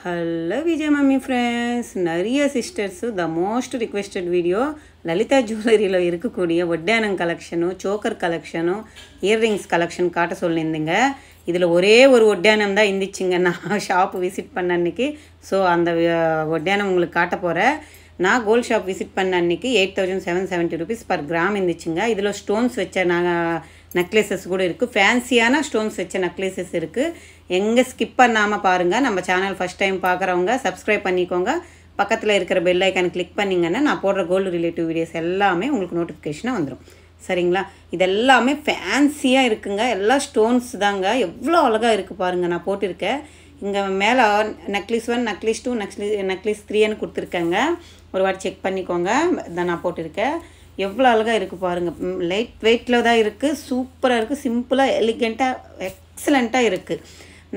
Hello Vijay Mummy friends, நிறைய sisters the most requested video Lalitha ஜுவல்லரியில் இருக்கக்கூடிய ஒட்டியானம் கலெக்ஷனும் சோக்கர் கலெக்ஷனும் இயர்ரிங்ஸ் கலெக்ஷன் காட்ட சொல்லியிருந்தீங்க. இதில் ஒரே ஒரு ஒட்டியானம் தான் இருந்துச்சுங்க நான் ஷாப் விசிட் பண்ண அன்றைக்கி. ஸோ அந்த ஒட்டியானம் உங்களுக்கு காட்ட போகிறேன். நான் கோல்ட் ஷாப் விசிட் பண்ண அன்றைக்கி 8770 rupees per கிராம் இருந்துச்சுங்க. இதில் ஸ்டோன்ஸ் வச்ச நெக்லஸஸ் கூட இருக்குது, ஃபேன்சியான ஸ்டோன்ஸ் வச்ச நெக்லஸஸ் இருக்குது. எங்கே ஸ்கிப் பண்ணாமல் பாருங்கள். நம்ம சேனல் ஃபஸ்ட் டைம் பார்க்குறவங்க சப்ஸ்கிரைப் பண்ணிக்கோங்க. பக்கத்தில் இருக்கிற பெல் ஐக்கானை கிளிக் பண்ணிங்கன்னா நான் போடுற கோல்டு ரிலேட்டிவ் வீடியோஸ் எல்லாமே உங்களுக்கு நோட்டிஃபிகேஷனாக வந்துடும். சரிங்களா? இதெல்லாமே ஃபேன்சியாக இருக்குங்க. எல்லாம் ஸ்டோன்ஸ் தாங்க. எவ்வளோ அழகாக இருக்குது பாருங்கள். நான் போட்டிருக்கேன் இங்கே மேலே நெக்லஸ் 1 நெக்லஸ் 2 நெக்லஸ் 3ன்னு கொடுத்துருக்கேங்க. ஒரு வாட்டி செக் பண்ணிக்கோங்க. இதை நான் போட்டிருக்கேன். எவ்வளோ அழகாக இருக்குது பாருங்கள். லைட் வெயிட்டில் தான் இருக்குது. சூப்பராக இருக்குது. சிம்பிளாக எலிகெண்ட்டாக எக்ஸலண்ட்டாக இருக்குது.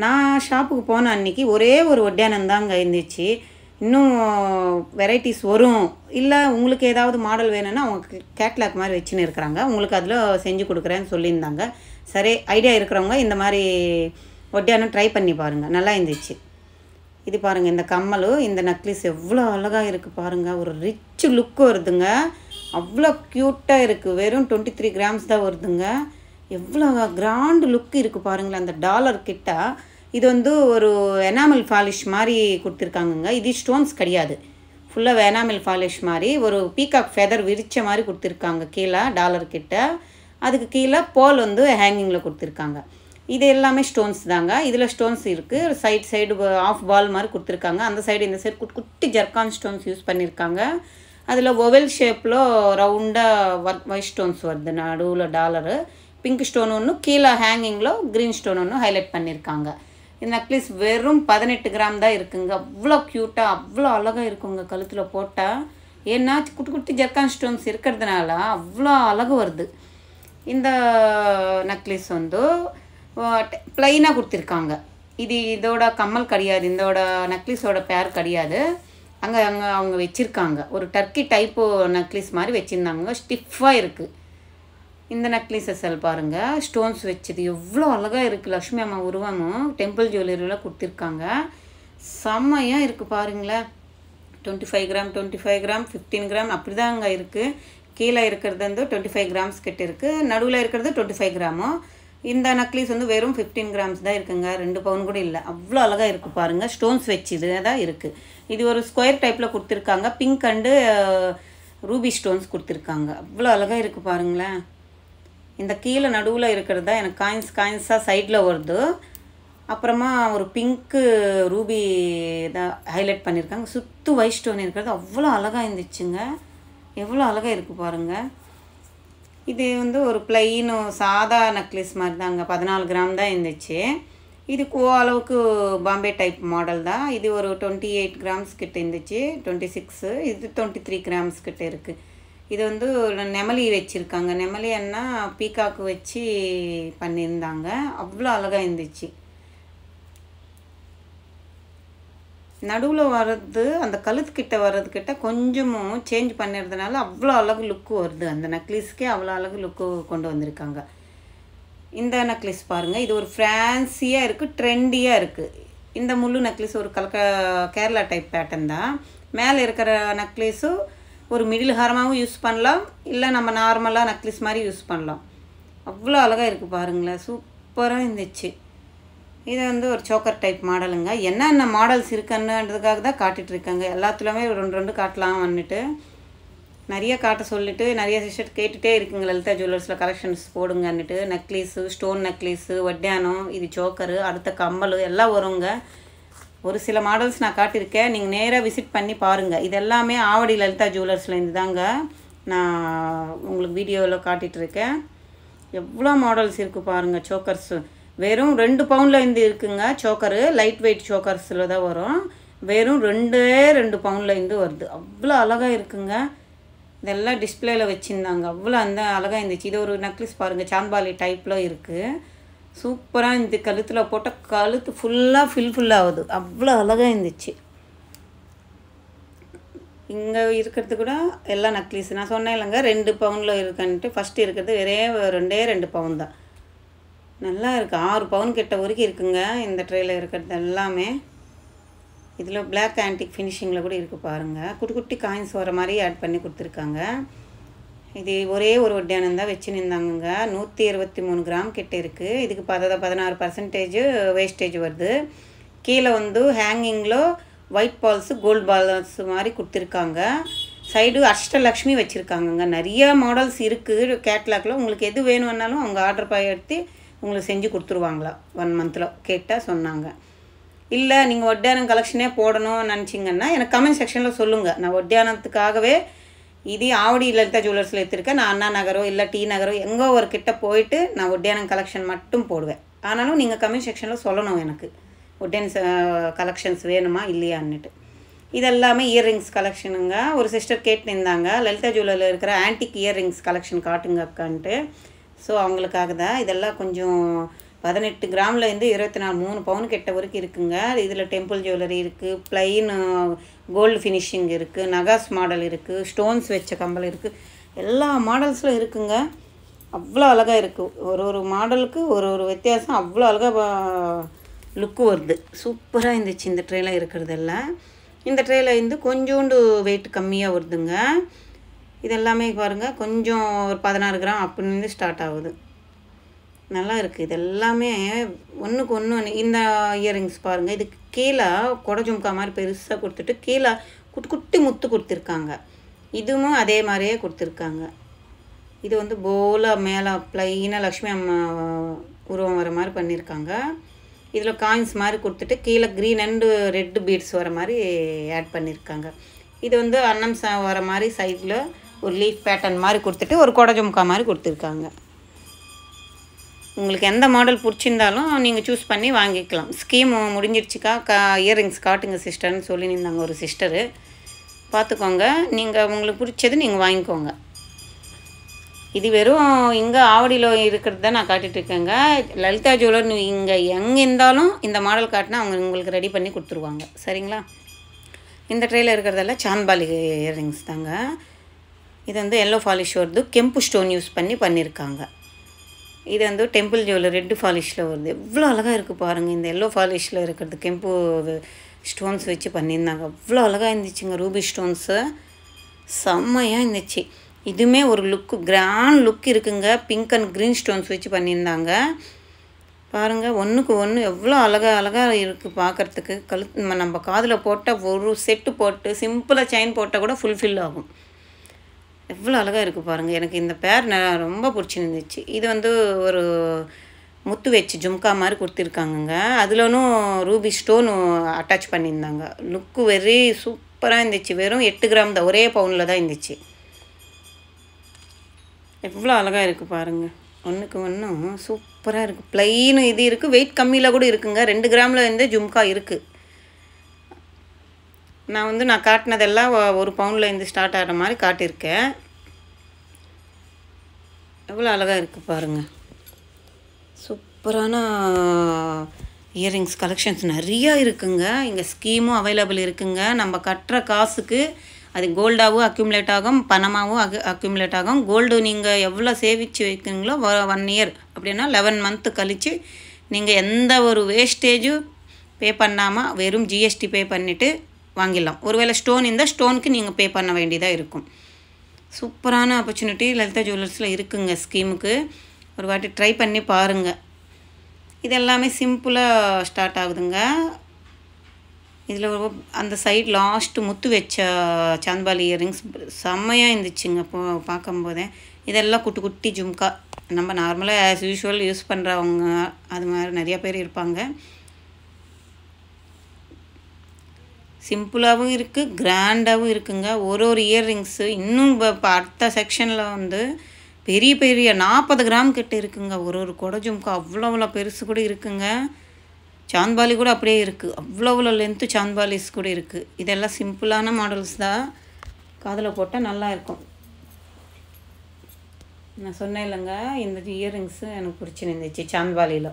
நான் ஷாப்புக்கு போன அன்றைக்கி ஒரே ஒரு ஒட்டியானம் தாங்க இருந்துச்சு. இன்னும் வெரைட்டிஸ் வரும். இல்லை உங்களுக்கு ஏதாவது மாடல் வேணும்னா அவங்க கேட்லாக் மாதிரி வச்சுன்னு இருக்கிறாங்க. உங்களுக்கு அதில் செஞ்சு கொடுக்குறேன்னு சொல்லியிருந்தாங்க. சரி, ஐடியா இருக்கிறவங்க இந்த மாதிரி ஒட்டியானம் ட்ரை பண்ணி பாருங்கள். நல்லா இருந்துச்சு. இது பாருங்கள், இந்த கம்மல், இந்த நெக்லஸ் எவ்வளோ அழகாக இருக்குது பாருங்கள். ஒரு ரிச் லுக்கு வருதுங்க. அவ்வளோ க்யூட்டாக இருக்குது. வெறும் 23 grams தான் வருதுங்க. எவ்வளோ கிராண்டு லுக்கு இருக்குது பாருங்களேன். அந்த டாலர் கிட்ட இது வந்து ஒரு எனாமல் பாலிஷ் மாதிரி கொடுத்துருக்காங்கங்க. இது ஸ்டோன்ஸ் கிடையாது, ஃபுல்லாக எனாமல் பாலிஷ் மாதிரி ஒரு பீகாக் ஃபெதர் விரிச்ச மாதிரி கொடுத்துருக்காங்க. கீழே டாலர் கிட்ட, அதுக்கு கீழே போல் வந்து ஹேங்கிங்கில் கொடுத்துருக்காங்க. இது எல்லாமே ஸ்டோன்ஸ் தாங்க. இதில் ஸ்டோன்ஸ் இருக்குது. சைடு ஆஃப் பால் மாதிரி கொடுத்துருக்காங்க. அந்த சைடு இந்த சைடு குட்டி ஜர்கான் ஸ்டோன்ஸ் யூஸ் பண்ணியிருக்காங்க. அதில் ஒவெல் ஷேப்பில் ரவுண்டாக ஒயிட் ஸ்டோன்ஸ் வருது. நடுவில் டாலரு, பிங்க் ஸ்டோன் ஒன்று, கீழே ஹேங்கிங்கில் க்ரீன் ஸ்டோன் ஒன்று ஹைலைட் பண்ணியிருக்காங்க. இந்த நெக்லஸ் வெறும் 18 gram தான் இருக்குங்க. அவ்வளோ க்யூட்டாக அவ்வளோ அழகாக இருக்குங்க கழுத்தில் போட்டால். ஏன்னா குட்டி ஜர்கான் ஸ்டோன்ஸ் இருக்கிறதுனால அவ்வளோ அழகு வருது. இந்த நெக்லஸ் வந்து ப்ளைனாக கொடுத்துருக்காங்க. இதோட கம்மல் கிடையாது, இதோட நெக்லஸோட பேர் கிடையாது. அங்கே அவங்க வச்சுருக்காங்க ஒரு டர்க்கி டைப்பு நெக்லஸ் மாதிரி வச்சுருந்தாங்க. ஸ்டிஃபாக இருக்குது. இந்த நெக்லஸஸ் பாருங்கள், ஸ்டோன்ஸ் வச்சது எவ்வளோ அழகாக இருக்குது. லக்ஷ்மி அம்மா உருவமும் டெம்பிள் ஜுவல்லரியில் கொடுத்துருக்காங்க. செம்மையாக இருக்குது பாருங்களேன். 25 gram 15 gram அப்படி தான் அங்கே இருக்குது. கீழே இருக்கிறது வந்து 25 grams கிட்ட இருக்குது. நடுவில் இருக்கிறது 25 gram. இந்த நெக்லஸ் வந்து வெறும் 15 grams தான் இருக்குங்க. 2 பவுன் கூட இல்லை. அவ்வளோ அழகாக இருக்குது பாருங்கள். ஸ்டோன்ஸ் வச்சுது தான் இருக்குது. இது ஒரு ஸ்கொயர் டைப்பில் கொடுத்துருக்காங்க. பிங்க் அண்டு ரூபி ஸ்டோன்ஸ் கொடுத்துருக்காங்க. அவ்வளோ அழகாக இருக்குது பாருங்களேன். இந்த கீழே நடுவில் இருக்கிறது தான் எனக்கு காயின்ஸாக சைடில் வருது. அப்புறமா ஒரு பிங்க்கு ரூபி தான் ஹைலைட் பண்ணியிருக்காங்க. சுற்று ஒயிட் ஸ்டோன் இருக்கிறது அவ்வளோ அழகாக இருந்துச்சுங்க. எவ்வளோ அழகாக இருக்குது பாருங்கள். இது வந்து ஒரு பிளைனு சாதா நெக்லஸ் மாதிரி தாங்க. 14 gram தான் இருந்துச்சு. இது அளவுக்கு பாம்பே டைப் மாடல் தான். இது ஒரு 28 grams கிட்ட இருந்துச்சு. 26, இது 23 grams கிட்ட இருக்குது. இது வந்து நெமலி வச்சுருக்காங்க. நெமலி அண்ணா பீகாக்கு வச்சு பண்ணியிருந்தாங்க. அவ்வளோ அழகாக இருந்துச்சு. நடுவில் வர்றது அந்த கழுத்துக்கிட்ட வர்றதுக்கிட்ட கொஞ்சமும் சேஞ்ச் பண்ணிடுறதுனால அவ்வளோ அழகு லுக்கு வருது. அந்த நெக்லஸ்க்கே அவ்வளோ அழகு லுக்கு கொண்டு வந்திருக்காங்க. இந்த நெக்லஸ் பாருங்கள், இது ஒரு ஃபேன்சியாக இருக்குது, ட்ரெண்டியாக இருக்குது. இந்த முள்ளு நெக்லஸ் ஒரு கேரளா டைப் பேட்டர்ன் தான். மேலே இருக்கிற நெக்லஸும் ஒரு மிடில் ஹாரமாகவும் யூஸ் பண்ணலாம், இல்லை நம்ம நார்மலாக நெக்லஸ் மாதிரி யூஸ் பண்ணலாம். அவ்வளோ அழகாக இருக்குது பாருங்களேன். சூப்பராக இருந்துச்சு. இது வந்து ஒரு சோக்கர் டைப் மாடலுங்க. என்னென்ன மாடல்ஸ் இருக்குன்றதுக்காக தான் காட்டிகிட்ருக்காங்க. எல்லாத்துலேயுமே 2 காட்டலாம் வந்துட்டு நிறைய காட்ட சொல்லிவிட்டு நிறைய சிஸ்டர் கேட்டுகிட்டே இருக்குங்க. லலிதா ஜுவல்லர்ஸில் கலெக்ஷன்ஸ் போடுங்கன்னுட்டு. நெக்லஸு, ஸ்டோன் நெக்லஸு, ஒட்டியானம், இது சோக்கரு, அடுத்த கம்மல் எல்லாம் வருங்க. ஒரு சில மாடல்ஸ் நான் காட்டியிருக்கேன். நீங்கள் நேராக விசிட் பண்ணி பாருங்கள். இது எல்லாமே ஆவடி லலிதா ஜுவல்லர்ஸ்லேருந்து தாங்க நான் உங்களுக்கு வீடியோவில் காட்டிகிட்ருக்கேன். எவ்வளோ மாடல்ஸ் இருக்குது பாருங்கள். சோக்கர்ஸு வெறும் 2 பவுன்லேருந்து இருக்குங்க. சோக்கரு லைட் வெயிட் சோக்கர்ஸில் தான் வரும். வெறும் 2 பவுன்லேருந்து வருது. அவ்வளோ அழகாக இருக்குங்க. இதெல்லாம் டிஸ்பிளேயில் வச்சுருந்தாங்க. அவ்வளோ அந்த அழகாக இருந்துச்சு. இது ஒரு நெக்லஸ் பாருங்கள், சாந்தாலி டைப்பில் இருக்குது. சூப்பராக இந்த கழுத்தில் போட்ட கழுத்து ஃபுல்லாக ஃபுல்லாகுது. அவ்வளோ அழகாக இருந்துச்சு. இங்கே இருக்கிறது கூட எல்லா நெக்லஸ் நான் சொன்னேன் இல்லைங்க 2 பவுனில் இருக்குன்ட்டு. ஃபஸ்ட்டு இருக்கிறது 2 பவுன் தான். நல்லா இருக்குது. 6 பவுன் கிட்ட வரைக்கும் இருக்குங்க இந்த ட்ரேயில் இருக்கிறது எல்லாமே. இதில் பிளாக் ஆன்டிக் ஃபினிஷிங்கில் கூட இருக்குது பாருங்கள். குட்டி குட்டி காயின்ஸ் வர மாதிரி ஆட் பண்ணி கொடுத்துருக்காங்க. இது ஒரே ஒரு ஒட்டியானம் தான் வச்சு நின்றாங்க. 123 கிராம் கிட்ட இருக்குது. இதுக்கு 16% வேஸ்டேஜ் வருது. கீழே வந்து ஹேங்கிங்கில் ஒயிட் பால்ஸு கோல்டு பால்ஸ் மாதிரி கொடுத்துருக்காங்க. சைடு அஷ்டலக்ஷ்மி வச்சுருக்காங்கங்க. நிறைய மாடல்ஸ் இருக்குது கேட்லாகில். உங்களுக்கு எது வேணும்னாலும் அவங்க ஆர்டர் எடுத்து உங்களுக்கு செஞ்சு கொடுத்துருவாங்களா 1 மந்தில் கேட்டால் சொன்னாங்க. இல்லை நீங்கள் ஒட்டியானம் கலெக்ஷனே போடணும்னு நினச்சிங்கன்னா எனக்கு கமெண்ட் செக்ஷனில் சொல்லுங்கள். நான் ஒட்டியானத்துக்காகவே இது ஆவடி லலிதா ஜுவல்லர்ஸில் எடுத்துருக்கேன். நான் அண்ணா நகரோ இல்லை டி நகரோ எங்கோ ஒரு கிட்ட போயிட்டு நான் ஒட்டியானம் கலெக்ஷன் மட்டும் போடுவேன். ஆனாலும் நீங்கள் கமெண்ட் செக்ஷனில் சொல்லணும் எனக்கு ஒட்டியான்ஸ் கலெக்ஷன்ஸ் வேணுமா இல்லையான்னுட்டு. இதெல்லாமே இயர்ரிங்ஸ் கலெக்ஷனுங்க. ஒரு சிஸ்டர் கேட்டுருந்தாங்க லலிதா ஜுவல்லரில் இருக்கிற ஆன்டிக் இயர்ரிங்ஸ் கலெக்ஷன் காட்டுங்க அக்கான்ட்டு. ஸோ அவங்களுக்காக தான் இதெல்லாம். கொஞ்சம் 18 கிராம்லேருந்து 24 3 பவுன் கிட்ட வரைக்கும் இருக்குங்க. இதில் டெம்பிள் ஜுவல்லரி இருக்குது, ப்ளைன் கோல்டு ஃபினிஷிங் இருக்குது, நகாஸ் மாடல் இருக்குது, ஸ்டோன்ஸ் வச்ச கம்பல் இருக்குது. எல்லா மாடல்ஸில் இருக்குங்க. அவ்வளோ அழகாக இருக்குது. ஒரு மாடலுக்கு ஒரு வித்தியாசம். அவ்வளோ அழகாக லுக்கு வருது. சூப்பராக இருந்துச்சு இந்த ட்ரேயில் இருக்கிறதெல்லாம். இந்த ட்ரேயில் இருந்து கொஞ்சோண்டு வெயிட் கம்மியாக வருதுங்க. இதெல்லாமே பாருங்கள் கொஞ்சம் ஒரு 16 கிராம் அப்படின்னு ஸ்டார்ட் ஆகுது. நல்லா இருக்குது. இது எல்லாமே ஒன்றுக்கு ஒன்று. இந்த இயரிங்ஸ் பாருங்கள். இதுக்கு கீழே கொடை ஜும்கா மாதிரி பெருசாக கொடுத்துட்டு கீழே குட்டி குட்டி முத்து கொடுத்துருக்காங்க. இதுவும் அதே மாதிரியே கொடுத்துருக்காங்க. இது வந்து போல மேலே ப்ளைனாக லக்ஷ்மி அம்மா உருவம் வர மாதிரி பண்ணியிருக்காங்க. இதில் காயின்ஸ் மாதிரி கொடுத்துட்டு கீழே க்ரீன் அண்டு ரெட்டு பீட்ஸ் வர மாதிரி ஆட் பண்ணியிருக்காங்க. இது வந்து அன்னம் வர மாதிரி சைடில் ஒரு லீஃப் பேட்டர்ன் மாதிரி கொடுத்துட்டு ஒரு கொடை ஜும்கா மாதிரி கொடுத்துருக்காங்க. உங்களுக்கு எந்த மாடல் பிடிச்சிருந்தாலும் நீங்கள் சூஸ் பண்ணி வாங்கிக்கலாம். ஸ்கீம் முடிஞ்சிடுச்சுக்கா இயரிங்ஸ் காட்டுங்க சிஸ்டர்னு சொல்லியிருந்தாங்க ஒரு சிஸ்டரு. பார்த்துக்கோங்க. நீங்கள் உங்களுக்கு பிடிச்சது நீங்கள் வாங்கிக்கோங்க. இது வெறும் இங்கே ஆவடியில் இருக்கிறது தான் நான் காட்டிகிட்ருக்கேங்க. லலிதா ஜுவல்லர் இங்கே எங்கே இருந்தாலும் இந்த மாடல் காட்டினா அவங்க உங்களுக்கு ரெடி பண்ணி கொடுத்துருவாங்க. சரிங்களா? இந்த ட்ரேயில் இருக்கிறதெல்லாம் சாந்த்பாலி இயரிங்ஸ் தாங்க. இது வந்து எல்லோ ஃபாலிஷ் வருது. கெம்பு ஸ்டோன் யூஸ் பண்ணியிருக்காங்க. இது வந்து டெம்பிள் ஜுவல்லர் ரெட்டு ஃபாலிஷில் வருது. எவ்வளோ அழகாக இருக்குது பாருங்கள். இந்த எல்லோ ஃபாலிஷில் இருக்கிறது கெம்பு ஸ்டோன்ஸ் வச்சு பண்ணியிருந்தாங்க. அவ்வளோ அழகாக இருந்துச்சுங்க. ரூபி ஸ்டோன்ஸு செம்மையாக இருந்துச்சு. இதுவுமே ஒரு லுக்கு கிராண்ட் லுக் இருக்குங்க. பிங்க் அண்ட் க்ரீன் ஸ்டோன்ஸ் வச்சு பண்ணியிருந்தாங்க. பாருங்கள் ஒன்றுக்கு ஒன்று எவ்வளோ அழகாக இருக்குது பார்க்குறதுக்கு. நம்ம காதில் போட்டால் ஒரு செட்டு போட்டு சிம்பிளாக செயின் போட்டால் கூட ஃபுல்ஃபில் ஆகும். எவ்வளோ அழகாக இருக்குது பாருங்கள். எனக்கு இந்த பேர் ரொம்ப பிடிச்சிருந்துச்சு. இது வந்து ஒரு முத்து வச்சு ஜும்கா மாதிரி கொடுத்துருக்காங்கங்க. அதுலனும் ரூபி ஸ்டோனு அட்டாச் பண்ணியிருந்தாங்க. லுக்கு வெரி சூப்பராக இருந்துச்சு. வெறும் 8 கிராம் தான், ஒரே பவுனில் தான் இருந்துச்சு. எவ்வளோ அழகாக இருக்குது பாருங்கள். ஒன்றுக்கு ஒன்றும் சூப்பராக இருக்குது. ப்ளைனு இது இருக்குது. வெயிட் கம்மியில் கூட இருக்குங்க. 2 கிராமில் வந்து ஜும்கா இருக்குது. நான் காட்டினதெல்லாம் 1 பவுனில் இருந்து ஸ்டார்ட் ஆகிற மாதிரி காட்டியிருக்கேன். எவ்வளோ அழகாக இருக்குது பாருங்கள். சூப்பரான இயரிங்ஸ் கலெக்ஷன்ஸ் நிறையா இருக்குங்க. இங்கே ஸ்கீமும் அவைலபிள் இருக்குங்க. நம்ம கட்டுற காசுக்கு அது கோல்டாகவும் அக்யூமுலேட் ஆகும், பணமாகவும் அக்யூமுலேட் ஆகும். கோல்டு நீங்கள் எவ்வளோ சேவிச்சு வைக்கிறீங்களோ 1 இயர் அப்படின்னா 11 மந்த்து கழித்து நீங்கள் எந்த ஒரு வேஸ்டேஜும் பே பண்ணாமல் வெறும் ஜிஎஸ்டி பே பண்ணிவிட்டு வாங்கிடலாம். ஒருவேளை ஸ்டோன் இருந்தால் ஸ்டோனுக்கு நீங்கள் பே பண்ண வேண்டியதாக இருக்கும். சூப்பரான ஆப்பர்ச்சுனிட்டி லலிதா ஜுவல்லர்ஸில் இருக்குங்க ஸ்கீமுக்கு. ஒரு வாட்டி ட்ரை பண்ணி பாருங்கள். இது எல்லாமே சிம்பிளாக ஸ்டார்ட் ஆகுதுங்க. இதில் அந்த சைட் லாஸ்ட்டு முத்து வச்ச சாந்த்பாலி இயரிங்ஸ் செம்மையாக இருந்துச்சுங்க பார்க்கும்போதே. இதெல்லாம் குட்டி குட்டி ஜும்கா. நம்ம நார்மலாக ஆஸ் யூஷுவல் யூஸ் பண்ணுறவங்க அது மாதிரி நிறையா பேர் இருப்பாங்க. சிம்பிளாகவும் இருக்குது, கிராண்டாகவும் இருக்குங்க. ஒரு இயர்ரிங்ஸு இன்னும் இப்போ அடுத்த செக்ஷனில் வந்து பெரிய பெரிய 40 கிராம் கிட்ட இருக்குங்க. ஒரு கொடை ஜும்கா அவ்வளோ பெருசு கூட இருக்குங்க. சாந்த்பாலி கூட அப்படியே இருக்குது. அவ்வளோ லென்த்து சாந்த்பாலிஸ் கூட இருக்குது. இதெல்லாம் சிம்பிளான மாடல்ஸ் தான். காதில் போட்டால் நல்லா இருக்கும். நான் சொன்னேன் இல்லைங்க, இந்த இயர்ரிங்ஸு எனக்கு பிடிச்சிருந்துச்சு. சாந்த்பாலியில்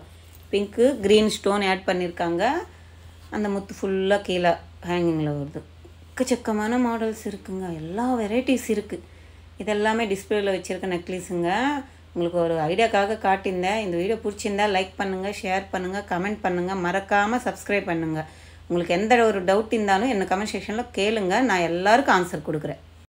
பிங்க்கு க்ரீன் ஸ்டோன் ஆட் பண்ணியிருக்காங்க. அந்த முத்து ஃபுல்லாக கீழே ஹேங்கிங்கில் வருது. எக்கச்சக்கமான மாடல்ஸ் இருக்குங்க. எல்லா வெரைட்டிஸ் இருக்குது. இதெல்லாமே டிஸ்பிளேயில் வச்சுருக்க நெக்லீஸுங்க. உங்களுக்கு ஒரு ஐடியாக்காக காட்டியிருந்தேன். இந்த வீடியோ பிடிச்சிருந்தா லைக் பண்ணுங்கள், ஷேர் பண்ணுங்கள், கமெண்ட் பண்ணுங்கள். மறக்காமல் சப்ஸ்கிரைப் பண்ணுங்கள். உங்களுக்கு எந்த ஒரு டவுட் இருந்தாலும் என்ன கமெண்ட் செக்ஷனில் கேளுங்க, நான் எல்லாருக்கும் ஆன்சர் கொடுக்குறேன்.